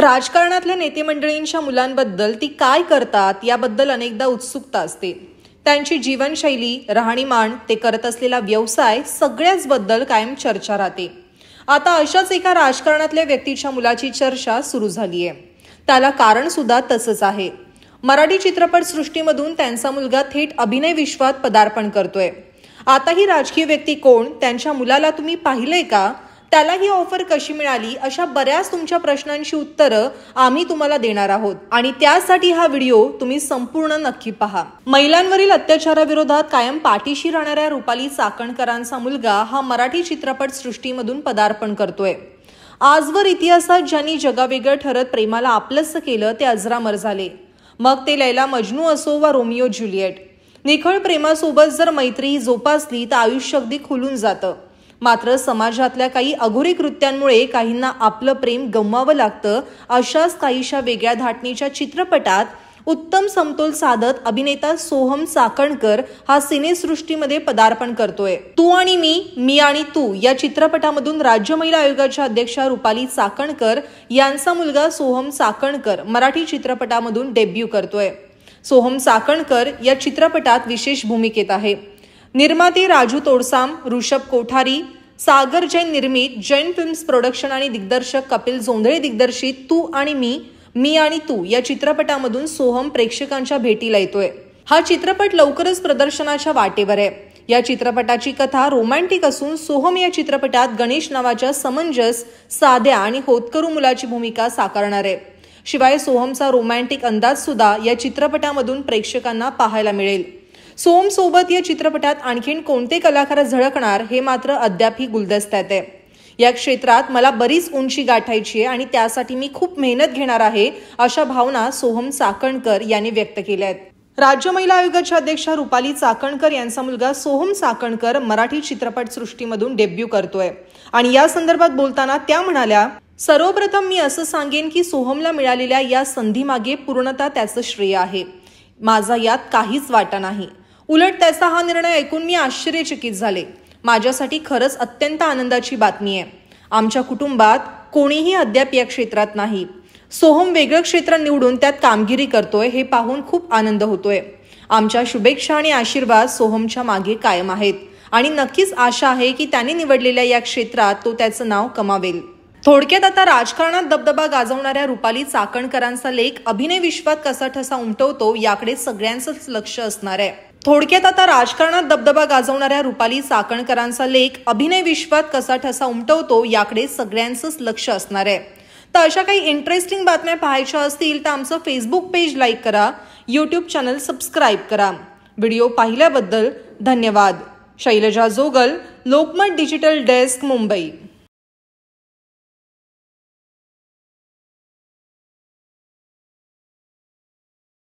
राजकारणातल्या नेते मंडळींच्या मुलांबद्दल ती काय करतात याबद्दल अनेकदा उत्सुकता असते। त्यांची जीवनशैली, राहणीमान, ते करत असलेला व्यवसाय सगळ्याच बद्दल कायम चर्चा राहते। आता अशाच एका राजकारणातल्या व्यक्तीच्या मुलाची चर्चा सुरू झाली आहे। त्याला कारण सुद्धा तसंच आहे। मराठी चित्रपट सृष्टीमधून त्यांचा मुलगा थेट अभिनय विश्वात पदार्पण करतोय। आता ही राजकीय व्यक्ती कोण, त्यांच्या मुलाला तुम्ही पाहिलंय का, त्याला ही ऑफर कशी मिळाली, अशा बऱ्याच तुमच्या प्रश्नांची उत्तरं आम्ही तुम्हाला देणार आहोत आणि त्यासाठी हा व्हिडिओ तुम्ही संपूर्ण नक्की पहा। महिलांवरील अत्याचाराविरोधात कायम पाठीशी राहणाऱ्या रुपाली चाकणकरांचा मुलगा हा मराठी चित्रपट सृष्टीमधून पदार्पण करतोय। आजवर इतिहासात ज्यांनी जगावेगळं ठरत प्रेमाला आपलंसं केलं ते अजरामर झाले। मग ते लैला मजनू असो वा रोमिओ ज्युलियट। निखळ प्रेमासोबत जर मैत्री जोपासली तर आयुष्य अगदी खुलून जातं। मात्र समाजातल्या काही अघोरी कृत्यांमुळे काहींना आपलं प्रेम गमवावं लागतं। अशाच काहीशा वेगळ्या धाटणीच्या चित्रपटात उत्तम समतोल साधत अभिनेता सोहम चाकणकर हा सिनेसृष्टीमध्ये पदार्पण करतोय। तू आणि मी आणि तू या चित्रपटामधून राज्य महिला आयोगाच्या अध्यक्षा रुपाली चाकणकर यांचा मुलगा सोहम चाकणकर मराठी चित्रपटामधून डेब्यू करतोय। सोहम चाकणकर या चित्रपटात विशेष भूमिकेत आहे। निर्माते राजू तोडसाम, ऋषभ कोठारी, सागर जैन निर्मित जैन फिल्म्स प्रोडक्शन आणि दिग्दर्शक कपिल जोंधळे दिग्दर्शित तू आणि मी आणि तू या चित्रपटामधून सोहम प्रेक्षकांच्या भेटीला येतोय। हा चित्रपट लवकरच प्रदर्शनाच्या वाटेवर आहे। या चित्रपटाची कथा रोमॅन्टिक असून सोहम या चित्रपटात गणेश नावाच्या समंजस, साध्या आणि होतकरू मुलाची भूमिका साकारणार आहे। शिवाय सोहमचा रोमॅन्टिक अंदाज सुद्धा या चित्रपटामधून प्रेक्षकांना पाहायला मिळेल। सोहम सोबत या चित्रपटात आणखीन कोणते कलाकार झळकणार हे मात्र अद्यापही गुलदस्त्यात आहे। या क्षेत्रात मला बरीच उंची गाठायची आहे आणि त्यासाठी मी खूप मेहनत घेणार आहे, अशा भावना सोहम चाकणकर यांनी व्यक्त केल्या आहेत। राज्य महिला आयोगाच्या अध्यक्षा रुपाली चाकणकर यांचा मुलगा सोहम चाकणकर मराठी चित्रपट सृष्टीमधून डेब्यू करतोय आणि या संदर्भात बोलताना त्या म्हणाल्या, सर्वप्रथम मी असं सांगेन की सोहमला मिळालेल्या या संधीमागे पूर्णतः त्याचं श्रेय आहे। माझा यात काहीच वाटा नाही। उलट त्याचा हा निर्णय ऐकून मी आश्चर्यचकित झाले। माझ्यासाठी खरंच अत्यंत आनंदाची बातमी आहे। आमच्या कुटुंबात कोणीही अद्याप या क्षेत्रात नाही। सोहम वेगळं क्षेत्र निवडून त्यात कामगिरी करतोय हे पाहून खूप आनंद होतोय। आमच्या शुभेच्छा आणि आशीर्वाद सोहमच्या मागे कायम आहेत आणि नक्कीच आशा आहे की त्याने निवडलेल्या या क्षेत्रात तो त्याचं नाव कमावेल। थोडक्यात आता राजकारणात दबदबा गाजवणाऱ्या रुपाली चाकणकरांचा लेख अभिनय विश्वात कसा ठसा उमटवतो याकडे सगळ्यांचंच लक्ष असणार आहे। थोडक्यात आता राजकारणात दबदबा गाजवणाऱ्या रुपाली चाकणकरांचा लेख अभिनय विश्वात कसा ठसा उमटवतो याकडे सगळ्यांचंच लक्ष असणार आहे। तर अशा काही इंटरेस्टिंग बातम्या पाहायच्या असतील तर आमचं फेसबुक पेज लाईक करा, यूट्यूब चॅनल सबस्क्राईब करा। व्हिडिओ पाहिल्याबद्दल धन्यवाद। Shailaja Jogal, Lokmat digital desk, Mumbai.